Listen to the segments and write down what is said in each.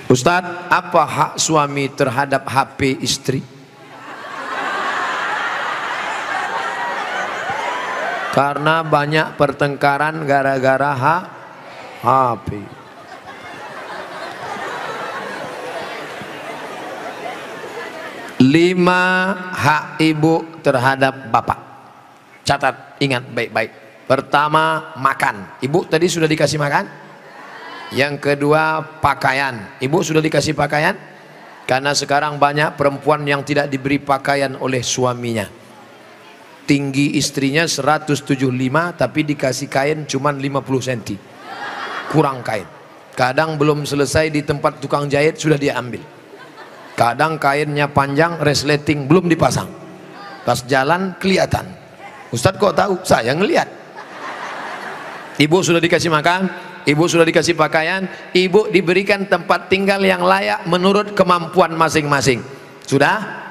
Ustadz, apa hak suami terhadap HP istri? Karena banyak pertengkaran gara-gara HP. Lima hak ibu terhadap bapak. Catat, ingat baik-baik. Pertama, makan. Ibu tadi sudah dikasih makan? Yang kedua, pakaian. Ibu sudah dikasih pakaian? Karena sekarang banyak perempuan yang tidak diberi pakaian oleh suaminya. Tinggi istrinya 175 tapi dikasih kain cuma 50 cm. Kurang kain. Kadang belum selesai di tempat tukang jahit sudah dia ambil. Kadang kainnya panjang, resleting belum dipasang. Pas jalan kelihatan. Ustadz kok tahu? Saya ngelihat. Ibu sudah dikasih makan, ibu sudah dikasih pakaian, ibu diberikan tempat tinggal yang layak menurut kemampuan masing-masing. Sudah?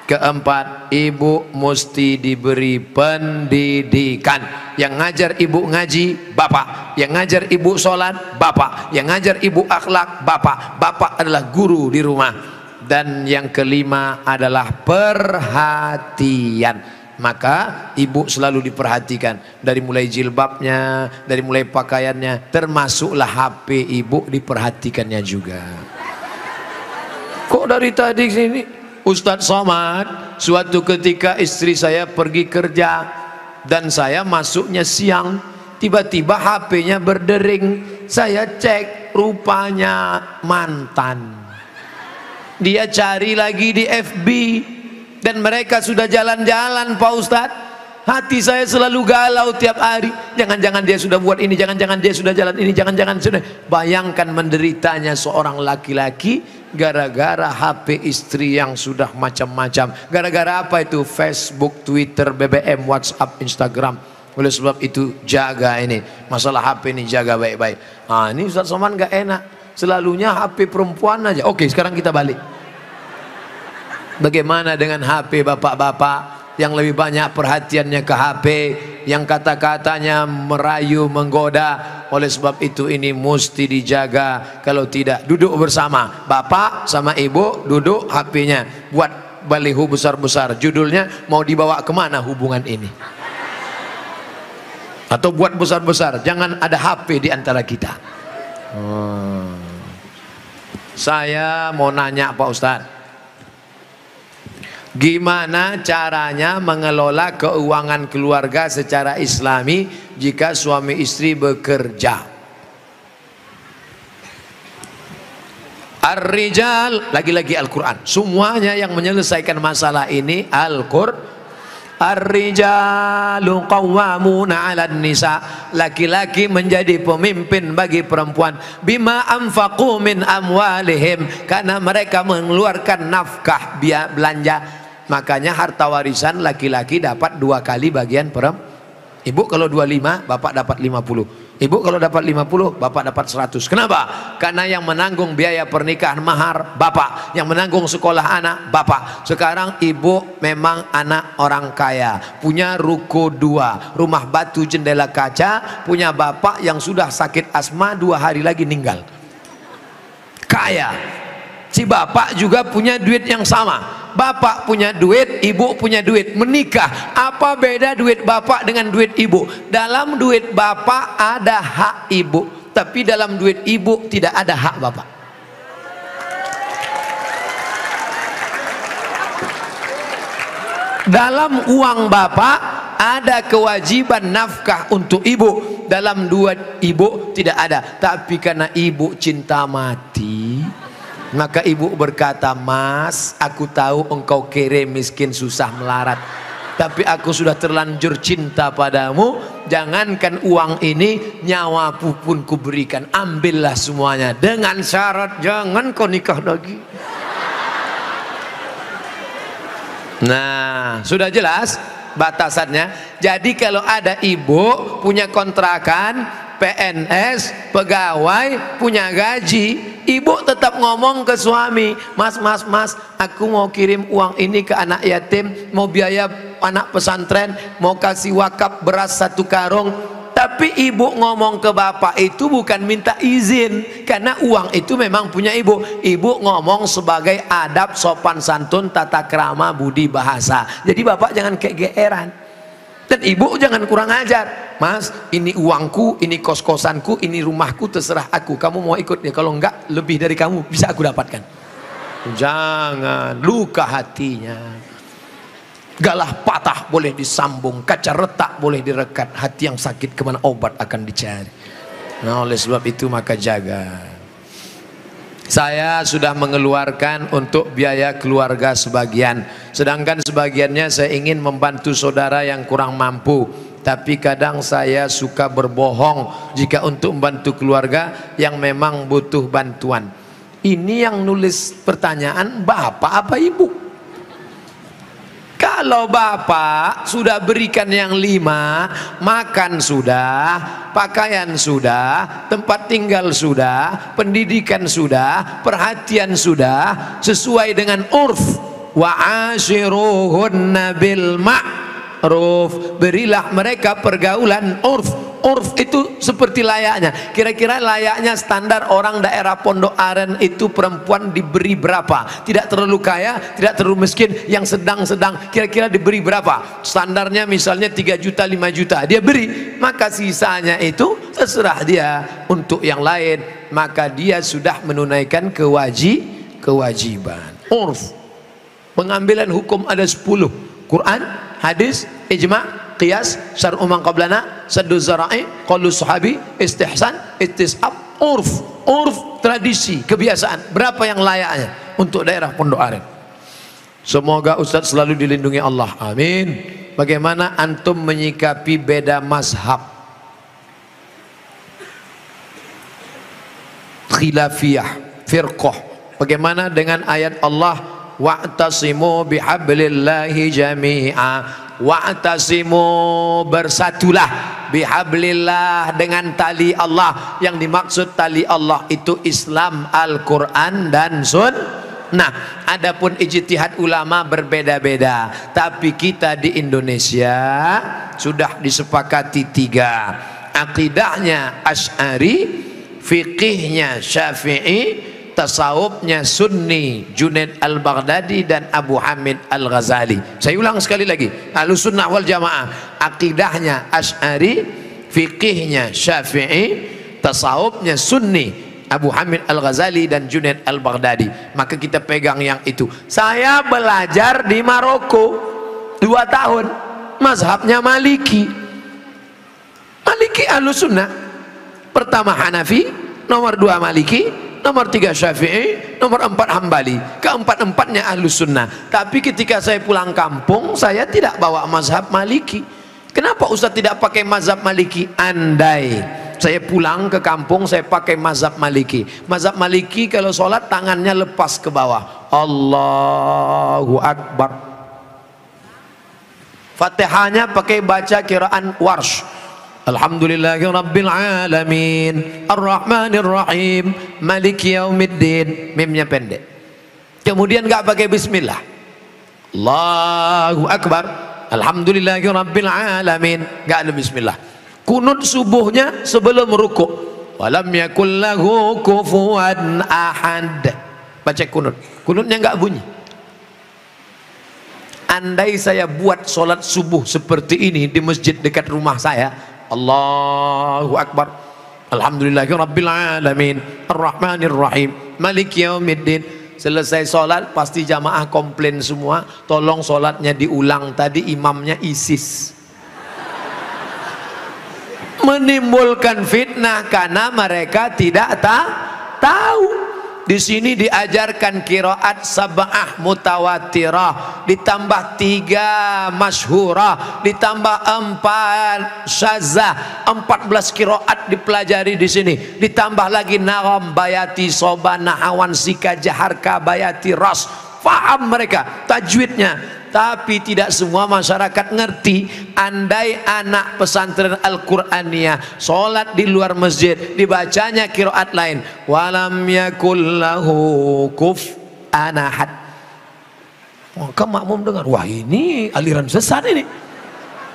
Keempat, ibu mesti diberi pendidikan. Yang ngajar ibu ngaji, bapak. Yang ngajar ibu sholat, bapak. Yang ngajar ibu akhlak, bapak. Bapak adalah guru di rumah. Dan yang kelima adalah perhatian. Maka ibu selalu diperhatikan. Dari mulai jilbabnya, dari mulai pakaiannya, termasuklah HP ibu diperhatikannya juga. Kok dari tadi sini Ustadz Somad, suatu ketika istri saya pergi kerja dan saya masuknya siang, tiba-tiba HP-nya berdering. Saya cek, rupanya mantan. Dia cari lagi di FB dan mereka sudah jalan-jalan, Pak Ustadz. Hati saya selalu galau tiap hari. Jangan-jangan dia sudah buat ini, jangan-jangan dia sudah jalan ini, jangan-jangan sudah. Bayangkan menderitanya seorang laki-laki gara-gara HP istri yang sudah macam-macam. Gara-gara apa itu? Facebook, Twitter, BBM, WhatsApp, Instagram. Oleh sebab itu jaga ini. Masalah HP ini jaga baik-baik. Nah, ini Ustadz Somad gak enak. Selalunya HP perempuan aja. Oke, sekarang kita balik. Bagaimana dengan HP bapak-bapak yang lebih banyak perhatiannya ke HP, yang kata-katanya merayu, menggoda? Oleh sebab itu ini mesti dijaga. Kalau tidak, duduk bersama bapak sama ibu, duduk, HP-nya buat baliho besar-besar, judulnya mau dibawa kemana hubungan ini, atau buat besar-besar, jangan ada HP di antara kita. Saya mau nanya Pak Ustadz, gimana caranya mengelola keuangan keluarga secara islami jika suami istri bekerja? Ar-rijal, lagi-lagi Al-Quran. Semuanya yang menyelesaikan masalah ini Al-Quran. Ar-rijalu qawwamuna 'alan nisa. Laki-laki menjadi pemimpin bagi perempuan. Bima anfaqu min amwalihim, karena mereka mengeluarkan nafkah biaya belanja. Makanya harta warisan laki-laki dapat 2 kali bagian perempuan. Ibu kalau 25, bapak dapat 50. Ibu kalau dapat 50, bapak dapat 100. Kenapa? Karena yang menanggung biaya pernikahan mahar bapak, yang menanggung sekolah anak bapak. Sekarang ibu memang anak orang kaya, punya ruko 2, rumah batu jendela kaca, punya bapak yang sudah sakit asma 2 hari lagi meninggal. Kaya. Si bapak juga punya duit yang sama. Bapak punya duit, ibu punya duit, menikah. Apa beda duit bapak dengan duit ibu? Dalam duit bapak ada hak ibu, tapi dalam duit ibu tidak ada hak bapak. Dalam uang bapak ada kewajiban nafkah untuk ibu, dalam duit ibu tidak ada. Tapi karena ibu cinta mati, maka ibu berkata, "Mas, aku tahu engkau kere, miskin, susah, melarat, tapi aku sudah terlanjur cinta padamu. Jangankan uang ini, nyawaku pun kuberikan. Ambillah semuanya, dengan syarat jangan kau nikah lagi." Nah, sudah jelas batasannya. Jadi kalau ada ibu punya kontrakan, PNS, pegawai, punya gaji, ibu tetap ngomong ke suami, "Mas, aku mau kirim uang ini ke anak yatim, mau biaya anak pesantren, mau kasih wakaf beras 1 karung." Tapi ibu ngomong ke bapak itu bukan minta izin, karena uang itu memang punya ibu. Ibu ngomong sebagai adab, sopan santun, tata krama, budi bahasa. Jadi bapak jangan kegeeran. Dan ibu jangan kurang ajar. Mas, ini uangku, ini kos-kosanku, ini rumahku, terserah aku. Kamu mau ikut ya? Kalau enggak, lebih dari kamu bisa aku dapatkan. Jangan, luka hatinya. Galah patah boleh disambung, kaca retak boleh direkat, hati yang sakit kemana obat akan dicari. Nah, oleh sebab itu maka jaga. Saya sudah mengeluarkan untuk biaya keluarga sebagian, sedangkan sebagiannya saya ingin membantu saudara yang kurang mampu. Tapi kadang saya suka berbohong jika untuk membantu keluarga yang memang butuh bantuan. Ini yang nulis pertanyaan bapak apa ibu? Kalau bapak sudah berikan yang 5, makan sudah, pakaian sudah, tempat tinggal sudah, pendidikan sudah, perhatian sudah, sesuai dengan urf. Wa ashiruhunna bil ma'ruf, berilah mereka pergaulan urf. Urf itu seperti layaknya. Kira-kira layaknya standar orang daerah Pondok Aren itu perempuan diberi berapa? Tidak terlalu kaya, tidak terlalu miskin, yang sedang-sedang. Kira-kira diberi berapa? Standarnya misalnya 3 juta, 5 juta. Dia beri, maka sisanya itu terserah dia untuk yang lain. Maka dia sudah menunaikan kewajiban. Urf. Pengambilan hukum ada 10. Quran, hadis, ijma', qiyas, syar'u man qablana, saddu zara'i, qaulu sahabi, istihsan, istisab, urf. Urf, tradisi, kebiasaan. Berapa yang layaknya untuk daerah Pondok Aren? Semoga Ustadz selalu dilindungi Allah, amin. Bagaimana antum menyikapi beda mazhab, khilafiyah, firqah? Bagaimana dengan ayat Allah, wa'tasimu bihablillahi jami'a, wa'tasimu, bersatulah, bihablillah, dengan tali Allah. Yang dimaksud tali Allah itu Islam, Al-Quran dan Sunnah. Adapun ijtihad ulama berbeda-beda, tapi kita di Indonesia sudah disepakati 3. Akidahnya Asy'ari, fikihnya Syafi'i, tasawufnya Sunni, Junaid Al-Baghdadi dan Abu Hamid Al-Ghazali. Saya ulang sekali lagi, Ahlus Sunnah wal Jamaah, akidahnya Asy'ari, fikihnya Syafi'i, tasawufnya Sunni, Abu Hamid Al-Ghazali dan Junaid Al-Baghdadi. Maka kita pegang yang itu. Saya belajar di Maroko 2 tahun, mazhabnya Maliki. Maliki Ahlus Sunnah. Pertama Hanafi, nomor 2 Maliki, nomor 3 Syafi'i, nomor 4 Hambali. Keempat-empatnya Ahlus Sunnah. Tapi ketika saya pulang kampung, saya tidak bawa mazhab Maliki. Kenapa Ustaz tidak pakai mazhab Maliki? Andai saya pulang ke kampung, saya pakai mazhab Maliki. Mazhab Maliki kalau sholat tangannya lepas ke bawah, Allahu Akbar. Fatihahnya pakai baca kiraan Warsh, Alhamdulillahi Rabbil Alamin, Ar-Rahmanir Rahim, Maliki Yaumiddin. Mimnya pendek. Kemudian nggak pakai bismillah, Allahu Akbar, Alhamdulillahi Rabbil Alamin, nggak ada bismillah. Kunut subuhnya sebelum rukuk, walam yakul lahu kufuwan ahad, baca kunut. Kunutnya nggak bunyi. Andai saya buat sholat subuh seperti ini di masjid dekat rumah saya, Allahu Akbar, Alhamdulillahi Rabbil Alamin, Ar-Rahmanir Rahim, Maliki Yaumiddin. Selesai sholat pasti jamaah komplain semua, tolong sholatnya diulang, tadi imamnya ISIS. Menimbulkan fitnah karena mereka tidak tahu. Di sini diajarkan qiraat sab'ah mutawatirah, ditambah 3 masyhurah, ditambah 4 syazah, 14 qiraat dipelajari di sini. Ditambah lagi nagham, bayati, soba, nahawan, sika, jaharka, bayati, ras. Faham mereka tajwidnya. Tapi tidak semua masyarakat ngerti. Andai anak pesantren Al-Quraniyah sholat di luar masjid, dibacanya qiraat lain, walam yakul lahu kufuwan ahad, maka makmum dengar, wah ini aliran sesat ini.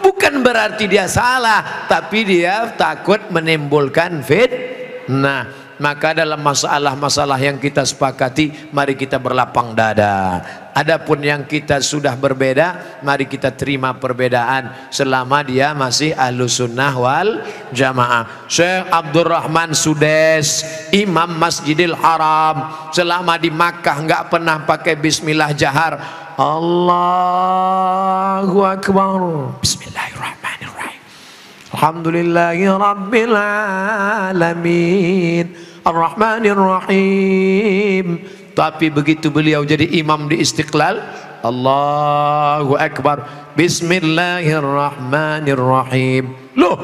Bukan berarti dia salah, tapi dia takut menimbulkan fitnah. Maka dalam masalah-masalah yang kita sepakati, mari kita berlapang dada. Adapun yang kita sudah berbeda, mari kita terima perbedaan selama dia masih Ahlus Sunnah wal Jamaah. Syekh Abdurrahman Sudes, Imam Masjidil Haram, selama di Makkah nggak pernah pakai bismillah jahar. Allahu Akbar. Bismillahirrahmanirrahim. Alhamdulillahi Rabbil Alamin Ar-Rahmanir-Rahim. Tapi begitu beliau jadi imam di Istiqlal, Allahu Akbar, Bismillahirrahmanirrahim. Loh,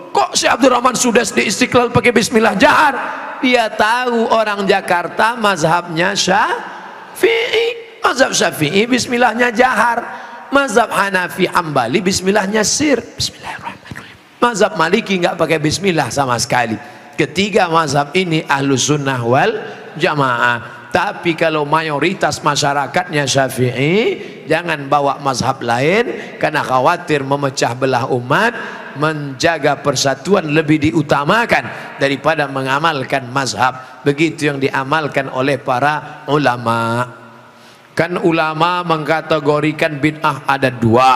kok si Abdurrahman Sudes di Istiqlal pakai bismillah jahar? Dia tahu orang Jakarta mazhabnya Syafi'i. Mazhab Syafi'i bismillahnya jahar. Mazhab Hanafi Hambali bismillahnya sir. Bismillahirrahmanirrahim. Mazhab Maliki nggak pakai bismillah sama sekali. Ketiga mazhab ini Ahlus Sunnah wal Jamaah. Tapi kalau mayoritas masyarakatnya Syafi'i, jangan bawa mazhab lain, karena khawatir memecah belah umat. Menjaga persatuan lebih diutamakan daripada mengamalkan mazhab. Begitu yang diamalkan oleh para ulama. Kan ulama mengkategorikan bid'ah ada dua,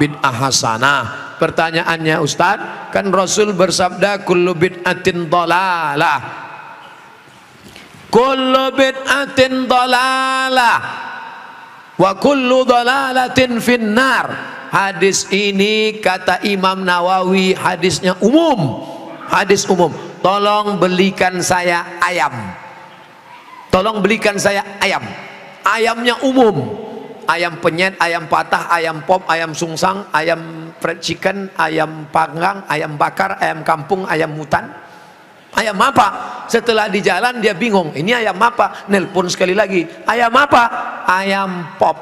bid'ah hasanah. Pertanyaannya Ustaz, kan Rasul bersabda kullu bid'atin dhalalah, kullu bid'atin dhalalah wa kullu dhalalatin finnar. Hadis ini kata Imam Nawawi hadisnya umum, hadis umum. Tolong belikan saya ayam, tolong belikan saya ayam. Ayamnya umum, ayam penyet, ayam patah, ayam pop, ayam sungsang, ayam fried chicken, ayam panggang, ayam bakar, ayam kampung, ayam hutan. Ayam apa? Setelah di jalan dia bingung, ini ayam apa? Nelpon sekali lagi, ayam apa? Ayam pop.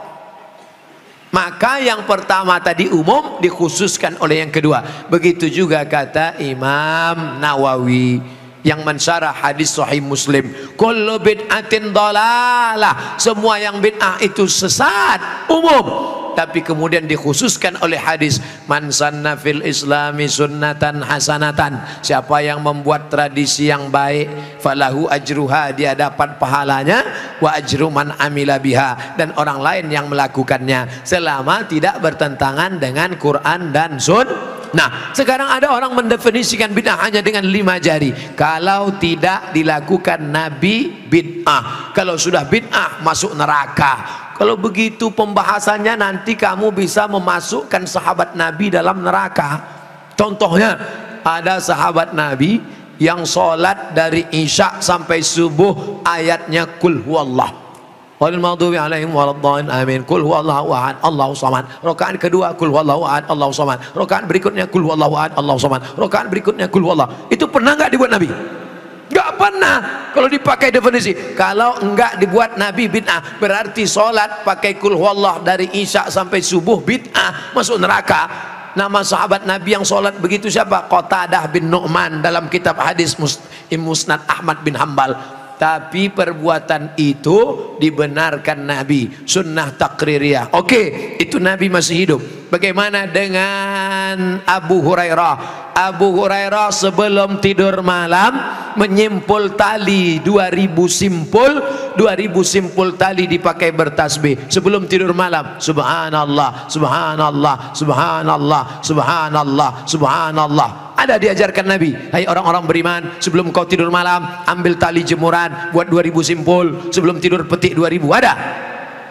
Maka yang pertama tadi umum dikhususkan oleh yang kedua. Begitu juga kata Imam Nawawi yang mensyarah hadis Sahih Muslim, kullu bid'atin dhalalah, semua yang bid'ah itu sesat, umum. Tapi kemudian dikhususkan oleh hadis, man sanna fil islami sunnatan hasanatan, siapa yang membuat tradisi yang baik, falahu ajruha, dia dapat pahalanya, wa ajru man amila biha, dan orang lain yang melakukannya selama tidak bertentangan dengan Quran dan Sunnah. Nah, sekarang ada orang mendefinisikan bid'ah hanya dengan 5 jari. Kalau tidak dilakukan Nabi, bid'ah. Kalau sudah bid'ah, masuk neraka. Kalau begitu pembahasannya, nanti kamu bisa memasukkan sahabat Nabi dalam neraka. Contohnya, ada sahabat Nabi yang sholat dari Isya sampai subuh ayatnya kul huwallah. Walil maghdubi alaihim waladdallin amin. Qul huwallahu ahad Allahu samad. Rakaat kedua qul huwallahu ahad Allahu samad. Rakaat berikutnya qul huwallahu ahad Allahu samad. Rakaat berikutnya qul huwallah. Itu pernah enggak dibuat Nabi? Enggak pernah. Kalau dipakai definisi, kalau enggak dibuat Nabi bid'ah, berarti salat pakai qul huwallah dari Isya sampai subuh bid'ah, masuk neraka. Nama sahabat Nabi yang salat begitu siapa? Qatadah bin Nu'man dalam kitab hadis Musnad Ahmad bin Hambal. Tapi perbuatan itu dibenarkan Nabi, sunnah takririyah. Oke, itu Nabi masih hidup. Bagaimana dengan Abu Hurairah? Abu Hurairah sebelum tidur malam menyimpul tali 2000 simpul tali dipakai bertasbih sebelum tidur malam. Subhanallah, subhanallah, subhanallah, subhanallah, subhanallah. Ada diajarkan Nabi, hai orang-orang beriman, sebelum kau tidur malam ambil tali jemuran, buat 2000 simpul, sebelum tidur petik 2000. Ada?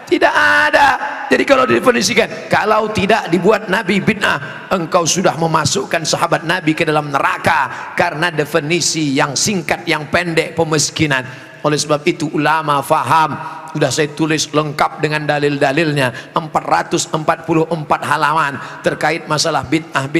Tidak ada. Jadi kalau didefinisikan, kalau tidak dibuat Nabi bid'ah, engkau sudah memasukkan sahabat Nabi ke dalam neraka, karena definisi yang singkat, yang pendek, pemiskinan. Oleh sebab itu ulama faham, sudah saya tulis lengkap dengan dalil-dalilnya, 444 halaman terkait masalah bid'ah.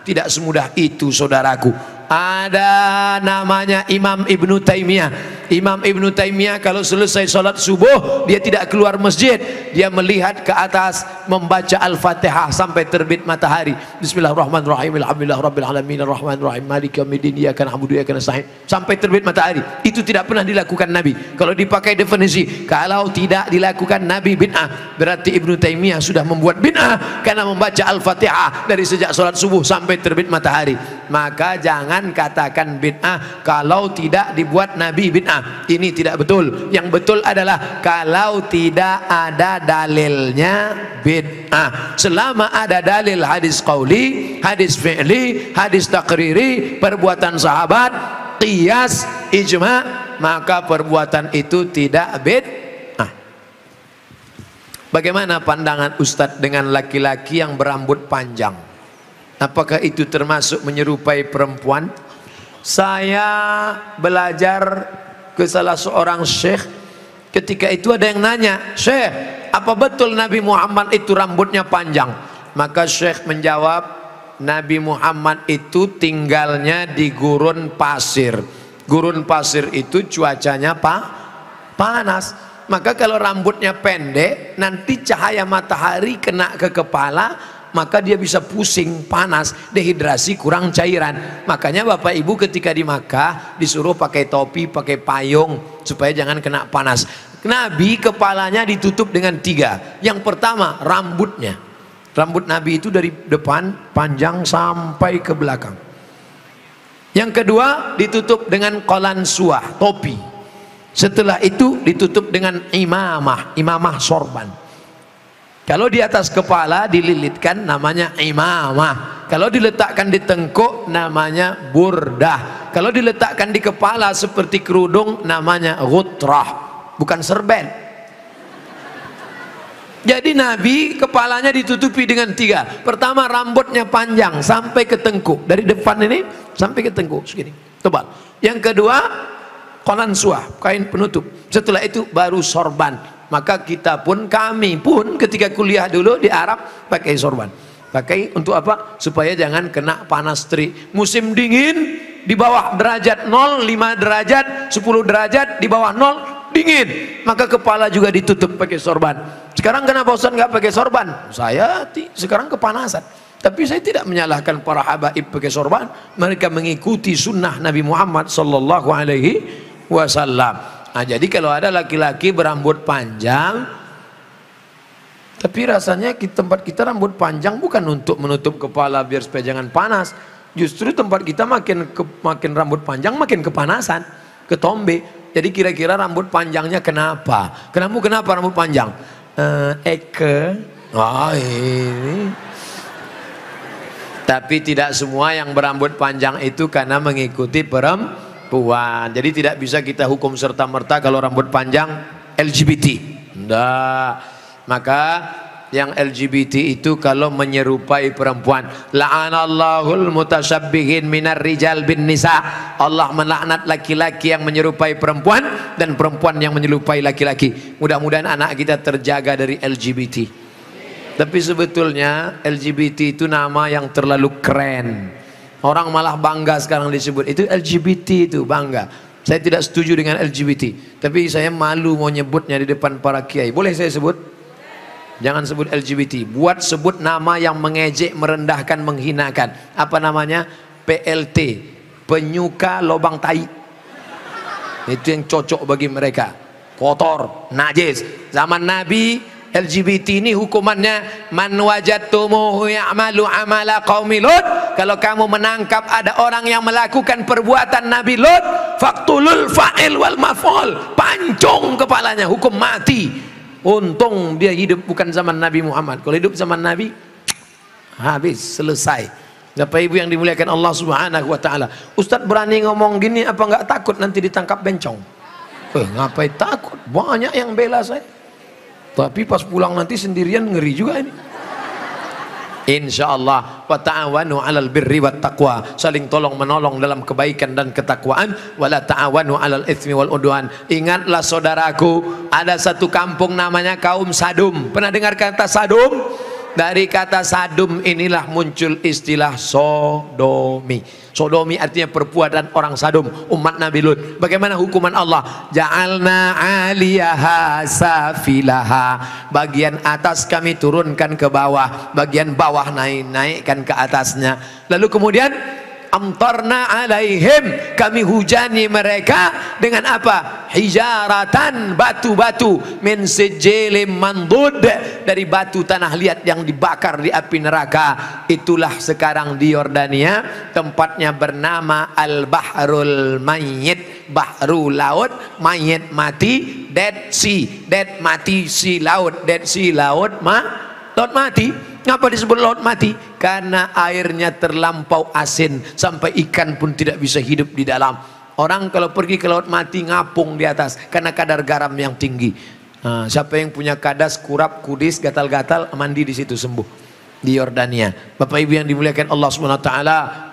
Tidak semudah itu saudaraku. Ada namanya Imam Ibnu Taimiyah. Imam Ibnu Taimiyah kalau selesai sholat subuh dia tidak keluar masjid, dia melihat ke atas membaca Al-Fatihah sampai terbit matahari. Bismillahirrahmanirrahim, alhamdulillah rabbil alamin, arrahmanirrahim, maliki yaumiddin, iyyaka na'budu wa iyyaka nasta'in, sampai terbit matahari. Itu tidak pernah dilakukan Nabi. Kalau dipakai definisi, kalau tidak dilakukan Nabi bid'ah, berarti Ibnu Taimiyah sudah membuat bid'ah karena membaca Al-Fatihah dari sejak sholat subuh sampai terbit matahari. Maka jangan katakan bid'ah kalau tidak dibuat Nabi bid'ah. Ini tidak betul. Yang betul adalah kalau tidak ada dalilnya bid'ah. Selama ada dalil hadis qauli, hadis fi'li, hadis takriri, perbuatan sahabat, qiyas, ijma', maka perbuatan itu tidak bid'ah. Bagaimana pandangan Ustadz dengan laki-laki yang berambut panjang? Apakah itu termasuk menyerupai perempuan? Saya belajar ke salah seorang syekh. Ketika itu ada yang nanya, "Syekh, apa betul Nabi Muhammad itu rambutnya panjang?" Maka syekh menjawab, Nabi Muhammad itu tinggalnya di gurun pasir. Gurun pasir itu cuacanya panas. Maka kalau rambutnya pendek, nanti cahaya matahari kena ke kepala, maka dia bisa pusing, panas, dehidrasi, kurang cairan. Makanya Bapak Ibu ketika di Makkah disuruh pakai topi, pakai payung supaya jangan kena panas. Nabi kepalanya ditutup dengan 3. Yang pertama rambutnya. Rambut Nabi itu dari depan panjang sampai ke belakang. Yang kedua ditutup dengan qalansuah, topi. Setelah itu ditutup dengan imamah sorban. Kalau di atas kepala dililitkan namanya imamah. Kalau diletakkan di tengkuk namanya burdah. Kalau diletakkan di kepala seperti kerudung namanya ghutrah, bukan serben. Jadi Nabi kepalanya ditutupi dengan 3. Pertama rambutnya panjang sampai ke tengkuk, dari depan ini sampai ke tengkuk segini, tebal. Yang kedua qalansuah, kain penutup. Setelah itu baru sorban. Maka kita pun, kami pun ketika kuliah dulu di Arab pakai sorban. Pakai untuk apa? Supaya jangan kena panas terik. Musim dingin di bawah derajat 0, 5 derajat, 10 derajat, di bawah 0 dingin. Maka kepala juga ditutup pakai sorban. Sekarang kenapa Ustaz nggak pakai sorban? Saya sekarang kepanasan. Tapi saya tidak menyalahkan para habaib pakai sorban. Mereka mengikuti sunnah Nabi Muhammad sallallahu alaihi wasallam. Nah, jadi kalau ada laki-laki berambut panjang, tapi rasanya di tempat kita rambut panjang bukan untuk menutup kepala biar supaya jangan panas. Justru tempat kita makin rambut panjang makin kepanasan, ketombe. Jadi kira-kira rambut panjangnya kenapa? Kenapa rambut panjang? Ini. Tapi tidak semua yang berambut panjang itu karena mengikuti perempuan. Jadi tidak bisa kita hukum serta-merta kalau rambut panjang LGBT. Enggak. Maka yang LGBT itu kalau menyerupai perempuan, la'anallahul mutasyabbihin minar rijal bin nisa. Allah melaknat laki-laki yang menyerupai perempuan dan perempuan yang menyerupai laki-laki. Mudah-mudahan anak kita terjaga dari LGBT. Tapi sebetulnya LGBT itu nama yang terlalu keren. Orang malah bangga sekarang disebut itu LGBT, itu bangga. Saya tidak setuju dengan LGBT, tapi saya malu mau nyebutnya di depan para kiai. Boleh saya sebut? Jangan sebut LGBT. Buat sebut nama yang mengejek, merendahkan, menghinakan. Apa namanya? PLT, penyuka lobang tai. Itu yang cocok bagi mereka. Kotor, najis. Zaman Nabi LGBT ini hukumannya man wajadtumuhu ya'malu amala qaumi Lut. Kalau kamu menangkap ada orang yang melakukan perbuatan Nabi Lut, faqtulul fa'il wal maf'ul, pancung kepalanya, hukum mati. Untung dia hidup bukan zaman Nabi Muhammad. Kalau hidup zaman Nabi habis, selesai. Bapak Ibu yang dimuliakan Allah Subhanahu wa taala, Ustadz berani ngomong gini apa enggak takut nanti ditangkap bencong? Ngapain takut? Banyak yang bela saya. Tapi pas pulang nanti sendirian ngeri juga ini. Insyaallah wa ta'awanu 'alal birri wat taqwa, saling tolong menolong dalam kebaikan dan ketakwaan, wala ta'awanu 'alal itsmi wal udwan. Ingatlah saudaraku, ada satu kampung namanya kaum Sadum. Pernah dengar kata Sadum? Dari kata sadum inilah muncul istilah sodomi. Sodomi artinya perbuatan orang sadum, umat Nabi Lut. Bagaimana hukuman Allah? Ja'alna 'aliyaha safilaha. Bagian atas kami turunkan ke bawah, bagian bawah naikkan ke atasnya. Lalu kemudian amtarna alaihim, kami hujani mereka dengan apa? Hijaratan, batu-batu, min sijilin mandud, dari batu tanah liat yang dibakar di api neraka. Itulah sekarang di Yordania, tempatnya bernama Al-Bahrul Mayyit, bahru laut, mayit mati, Dead Sea, dead mati, sea laut, Dead Sea laut laut mati. Ngapa disebut laut mati? Karena airnya terlampau asin sampai ikan pun tidak bisa hidup di dalam. Orang kalau pergi ke laut mati ngapung di atas karena kadar garam yang tinggi. Nah, siapa yang punya kadas, kurap, kudis, gatal-gatal, mandi di situ sembuh. Di Yordania. Bapak Ibu yang dimuliakan Allah SWT,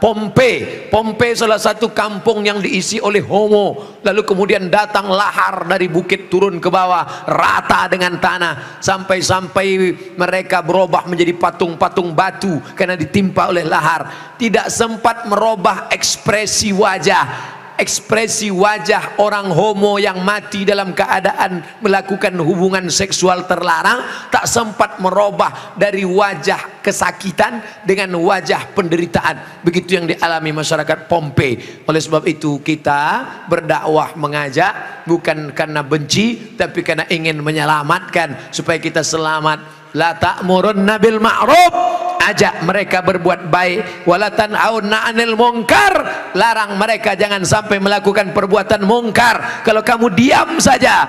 Pompei salah satu kampung yang diisi oleh homo. Lalu kemudian datang lahar dari bukit turun ke bawah, rata dengan tanah, sampai-sampai mereka berubah menjadi patung-patung batu karena ditimpa oleh lahar. Tidak sempat merubah ekspresi wajah. Ekspresi wajah orang homo yang mati dalam keadaan melakukan hubungan seksual terlarang tak sempat merubah dari wajah kesakitan dengan wajah penderitaan. Begitu yang dialami masyarakat Pompei. Oleh sebab itu kita berdakwah, mengajak bukan karena benci tapi karena ingin menyelamatkan supaya kita selamat. La ta'murunna bil ma'ruf, ajak mereka berbuat baik, wala tanhauna 'anil munkar, larang mereka jangan sampai melakukan perbuatan mungkar. Kalau kamu diam saja,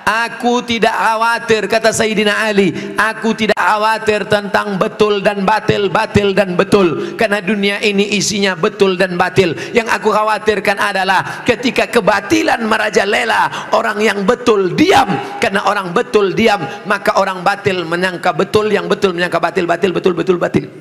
aku tidak khawatir, kata Sayyidina Ali, aku tidak khawatir tentang betul dan batil, batil dan betul, karena dunia ini isinya betul dan batil. Yang aku khawatirkan adalah ketika kebatilan merajalela, orang yang betul diam. Karena orang betul diam, maka orang batil menyangka betul, yang betul menyangka batil, batil betul, betul batil.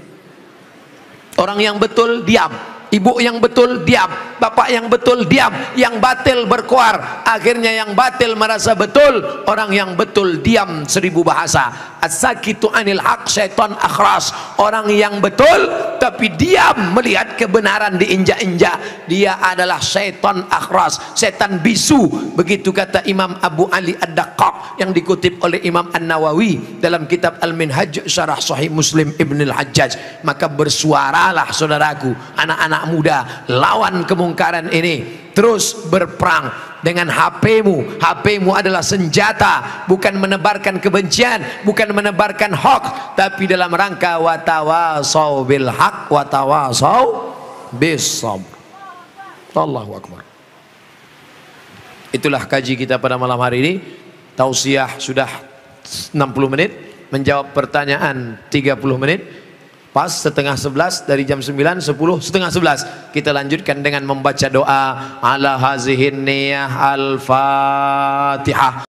Orang yang betul diam, ibu yang betul diam, bapak yang betul diam, yang batil berkuar. Akhirnya yang batil merasa betul, orang yang betul diam 1000 bahasa. As-sakitu anil haq syaitan akhras. Orang yang betul tapi diam melihat kebenaran diinjak-injak, dia adalah syaitan akhras, setan bisu. Begitu kata Imam Abu Ali Ad-Daqqaq yang dikutip oleh Imam An-Nawawi dalam kitab Al-Minhaj Syarah Sahih Muslim Ibn Al-Hajjaj. Maka bersuaralah saudaraku, anak-anak muda, lawan kemungkaran ini. Terus berperang dengan HP-mu. HP-mu adalah senjata, bukan menebarkan kebencian, bukan menebarkan hoax, tapi dalam rangka watawasau bil haq watawasau bis sabr. Allahu akbar. Itulah kaji kita pada malam hari ini. Tausiah sudah 60 menit, menjawab pertanyaan 30 menit. Pas setengah 11, dari jam 9, 10, setengah 11 kita lanjutkan dengan membaca doa ala hazihin niyah al-fatihah.